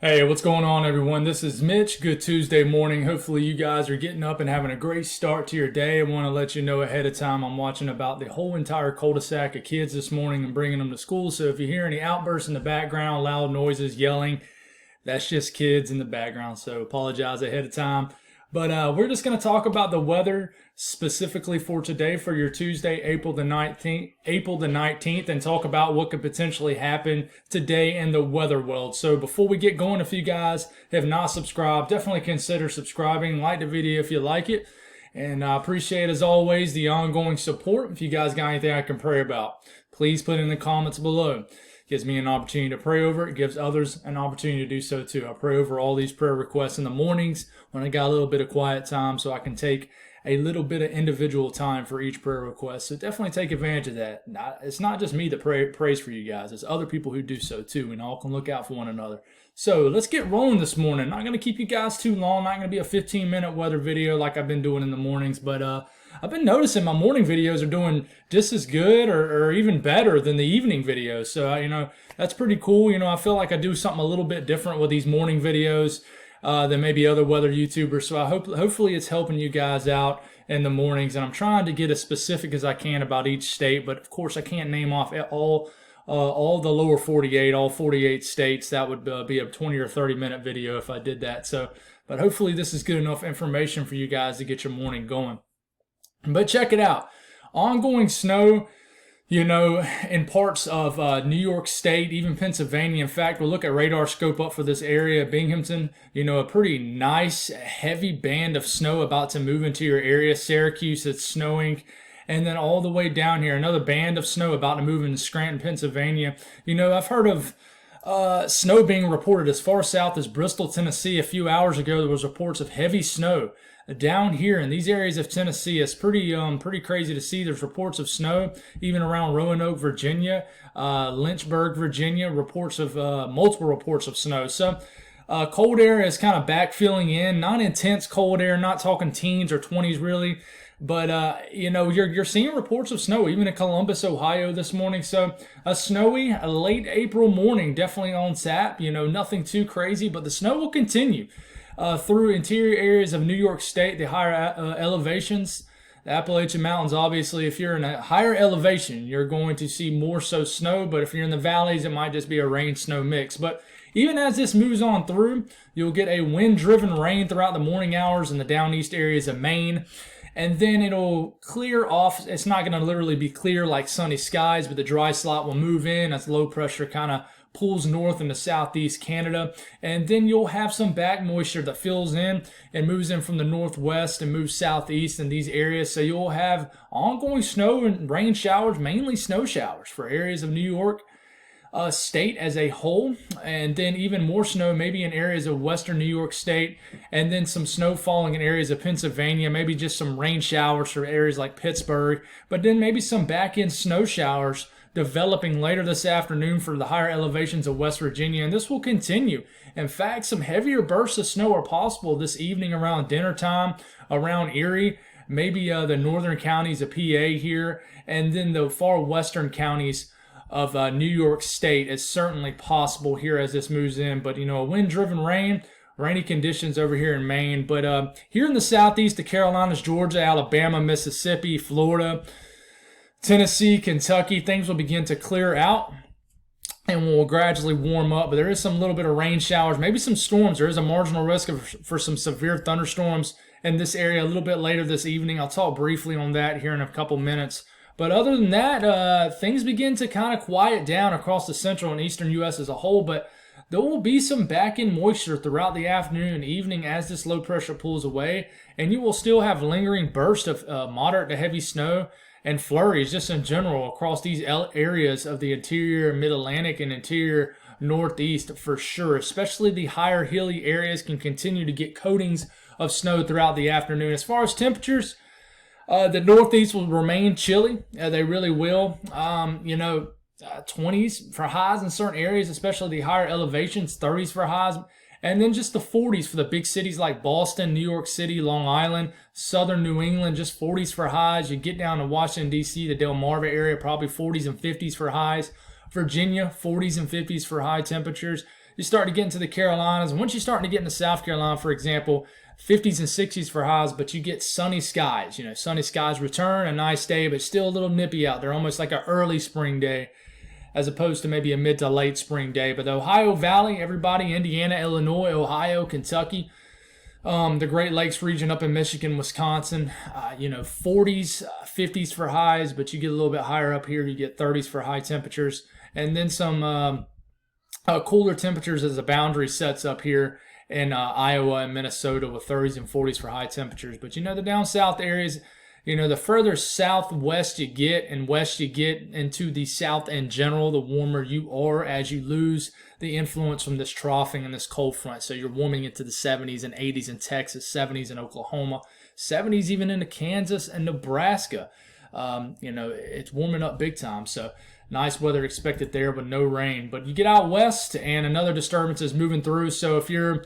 Hey, what's going on, everyone? This is Mitch. Good Tuesday morning. Hopefully, you guys are getting up and having a great start to your day. I want to let you know ahead of time I'm watching about the whole entire cul-de-sac of kids this morning and bringing them to school. So if you hear any outbursts in the background, loud noises, yelling, that's just kids in the background. So apologize ahead of time. But we're just going to talk about the weather specifically for today for your Tuesday, April the 19th, and talk about what could potentially happen today in the weather world. So before we get going, if you guys have not subscribed, definitely consider subscribing. Like the video if you like it. And I appreciate, as always, the ongoing support. If you guys got anything I can pray about, please put it in the comments below. Gives me an opportunity to pray over it. Gives others an opportunity to do so too. I pray over all these prayer requests in the mornings when I got a little bit of quiet time, so I can take a little bit of individual time for each prayer request. So definitely take advantage of that. It's not just me that prays for you guys. It's other people who do so too, and all can look out for one another. So let's get rolling this morning. Not going to keep you guys too long. Not going to be a 15-minute weather video like I've been doing in the mornings, but I've been noticing my morning videos are doing just as good or even better than the evening videos. So, that's pretty cool. I feel like I do something a little bit different with these morning videos than maybe other weather YouTubers. So hopefully it's helping you guys out in the mornings. And I'm trying to get as specific as I can about each state. But, of course, I can't name off all the lower 48, all 48 states. That would be a 20 or 30-minute video if I did that. But hopefully this is good enough information for you guys to get your morning going. But check it out. Ongoing snow, in parts of New York State, even Pennsylvania. In fact, we'll look at radar scope up for this area, Binghamton. A pretty nice, heavy band of snow about to move into your area. Syracuse, it's snowing. And then all the way down here, another band of snow about to move into Scranton, Pennsylvania. I've heard of snow being reported as far south as Bristol, Tennessee. A few hours ago, there was reports of heavy snow down here in these areas of Tennessee. It's pretty crazy to see. There's reports of snow even around Roanoke, Virginia, Lynchburg, Virginia. Multiple reports of snow. So cold air is kind of backfilling in. Not intense cold air. Not talking teens or 20s really. But, you're seeing reports of snow, even in Columbus, Ohio this morning. So a snowy late April morning, definitely on tap. Nothing too crazy, but the snow will continue through interior areas of New York State, the higher elevations. The Appalachian Mountains, obviously, if you're in a higher elevation, you're going to see more so snow. But if you're in the valleys, it might just be a rain-snow mix. But even as this moves on through, you'll get a wind-driven rain throughout the morning hours in the down east areas of Maine. And then it'll clear off. It's not going to literally be clear like sunny skies, but the dry slot will move in as low pressure kind of pulls north into southeast Canada. And then you'll have some back moisture that fills in and moves in from the northwest and moves southeast in these areas. So you'll have ongoing snow and rain showers, mainly snow showers for areas of New York State as a whole, and then even more snow maybe in areas of western New York State, and then some snow falling in areas of Pennsylvania, maybe just some rain showers for areas like Pittsburgh, but then maybe some back-end snow showers developing later this afternoon for the higher elevations of West Virginia, and this will continue. In fact, some heavier bursts of snow are possible this evening around dinner time, around Erie, maybe the northern counties of PA here, and then the far western counties of New York State is certainly possible here as this moves in. But, a wind-driven rainy conditions over here in Maine. But here in the southeast, the Carolinas, Georgia, Alabama, Mississippi, Florida, Tennessee, Kentucky, things will begin to clear out and will gradually warm up. But there is some little bit of rain showers, maybe some storms. There is a marginal risk for some severe thunderstorms in this area a little bit later this evening. I'll talk briefly on that here in a couple minutes. But other than that, things begin to kind of quiet down across the central and eastern U.S. as a whole. But there will be some back-end moisture throughout the afternoon and evening as this low pressure pulls away. And you will still have lingering bursts of moderate to heavy snow and flurries just in general across these areas of the interior mid-Atlantic and interior northeast for sure. Especially the higher hilly areas can continue to get coatings of snow throughout the afternoon. As far as temperatures, the northeast will remain chilly. They really will. 20s for highs in certain areas, especially the higher elevations, 30s for highs. And then just the 40s for the big cities like Boston, New York City, Long Island, southern New England, just 40s for highs. You get down to Washington, D.C., the Delmarva area, probably 40s and 50s for highs. Virginia, 40s and 50s for high temperatures. You start to get into the Carolinas. And once you start to get into South Carolina, for example, 50s and 60s for highs, but you get sunny skies. Sunny skies return, a nice day, but still a little nippy out there, almost like an early spring day, as opposed to maybe a mid to late spring day. But the Ohio Valley, everybody, Indiana, Illinois, Ohio, Kentucky, the Great Lakes region up in Michigan, Wisconsin, 40s, 50s for highs, but you get a little bit higher up here. You get 30s for high temperatures, and then some cooler temperatures as the boundary sets up here in Iowa and Minnesota with 30s and 40s for high temperatures. But the down south areas, the further southwest you get and west you get into the south in general, the warmer you are as you lose the influence from this troughing and this cold front. So you're warming into the 70s and 80s in Texas, 70s in Oklahoma, 70s even into Kansas and Nebraska. It's warming up big time. So nice weather expected there, but no rain. But you get out west and another disturbance is moving through. So if you're,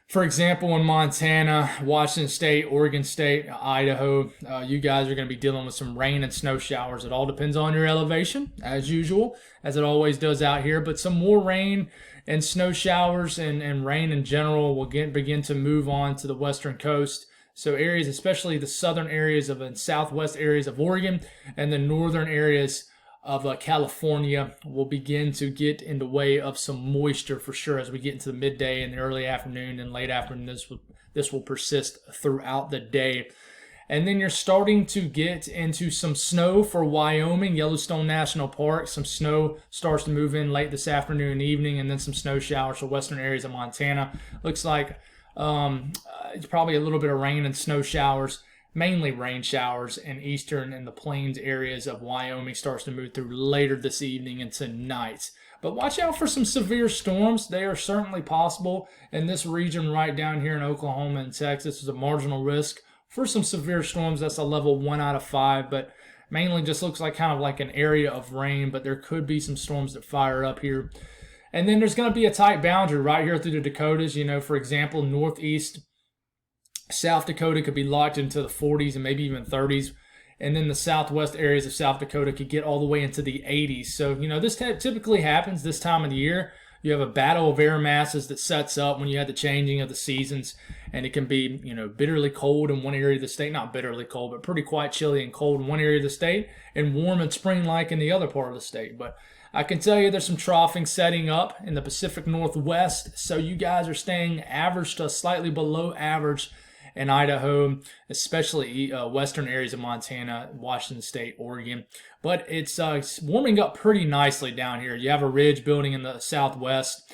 for example, in Montana, Washington State, Oregon State, Idaho, you guys are going to be dealing with some rain and snow showers. It all depends on your elevation, as usual, as it always does out here. But some more rain and snow showers and rain in general will begin to move on to the western coast. So areas, especially the southern areas of and southwest areas of Oregon and the northern areas of California will begin to get in the way of some moisture for sure as we get into the midday and the early afternoon and late afternoon. This will persist throughout the day. And then you're starting to get into some snow for Wyoming, Yellowstone National Park. Some snow starts to move in late this afternoon and evening, and then some snow showers for western areas of Montana. Looks like it's probably a little bit of rain and snow showers, mainly rain showers in eastern and the plains areas of Wyoming starts to move through later this evening and tonight. But watch out for some severe storms. They are certainly possible in this region right down here in Oklahoma and Texas. There's a marginal risk for some severe storms. That's a level 1 out of 5, but mainly just looks like kind of like an area of rain, but there could be some storms that fire up here. And then there's going to be a tight boundary right here through the Dakotas. For example, northeast South Dakota could be locked into the 40s and maybe even 30s. And then the southwest areas of South Dakota could get all the way into the 80s. So, this typically happens this time of the year. You have a battle of air masses that sets up when you have the changing of the seasons. And it can be, bitterly cold in one area of the state. Not bitterly cold, but pretty quite chilly and cold in one area of the state. And warm and spring-like in the other part of the state. But I can tell you there's some troughing setting up in the Pacific Northwest. So you guys are staying average to slightly below average in Idaho, especially western areas of Montana, Washington State, Oregon. But it's warming up pretty nicely down here. You have a ridge building in the southwest,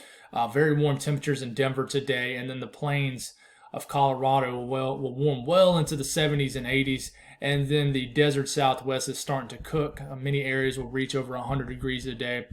very warm temperatures in Denver today, and then the plains of Colorado will warm well into the 70s and 80s, and then the desert southwest is starting to cook. Many areas will reach over 100 degrees a day.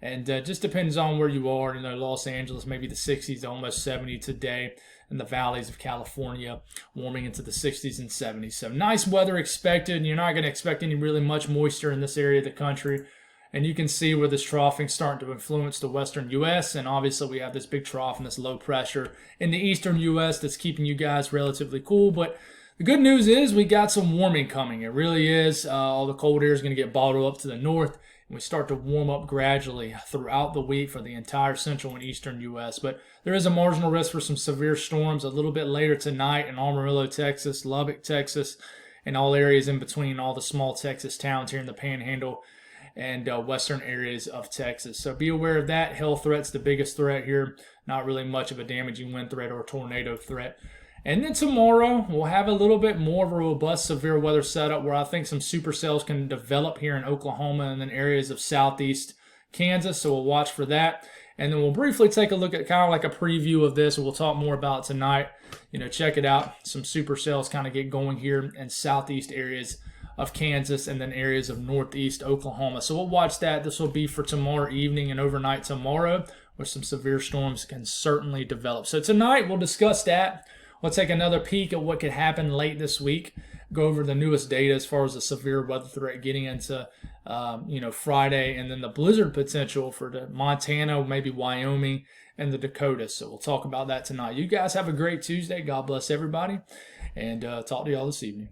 And just depends on where you are. Los Angeles, maybe the 60s to almost 70 today. In the valleys of California, warming into the 60s and 70s. So nice weather expected. You're not going to expect any really much moisture in this area of the country. And you can see where this troughing starting to influence the western U.S. And obviously we have this big trough and this low pressure in the eastern U.S. that's keeping you guys relatively cool. But the good news is we got some warming coming. It really is. All the cold air is going to get bottled up to the north. And we start to warm up gradually throughout the week for the entire central and eastern U.S. But there is a marginal risk for some severe storms a little bit later tonight in Amarillo, Texas, Lubbock, Texas, and all areas in between, all the small Texas towns here in the Panhandle and western areas of Texas. So be aware of that. Hail threat's the biggest threat here. Not really much of a damaging wind threat or tornado threat. And then tomorrow, we'll have a little bit more of a robust severe weather setup where I think some supercells can develop here in Oklahoma and then areas of southeast Kansas. So we'll watch for that. And then we'll briefly take a look at kind of like a preview of this. We'll talk more about it tonight. Check it out. Some supercells kind of get going here in southeast areas of Kansas and then areas of northeast Oklahoma. So we'll watch that. This will be for tomorrow evening and overnight tomorrow, where some severe storms can certainly develop. So tonight we'll discuss that. We'll take another peek at what could happen late this week, go over the newest data as far as the severe weather threat getting into, Friday, and then the blizzard potential for the Montana, maybe Wyoming, and the Dakotas. So we'll talk about that tonight. You guys have a great Tuesday. God bless everybody, and talk to y'all this evening.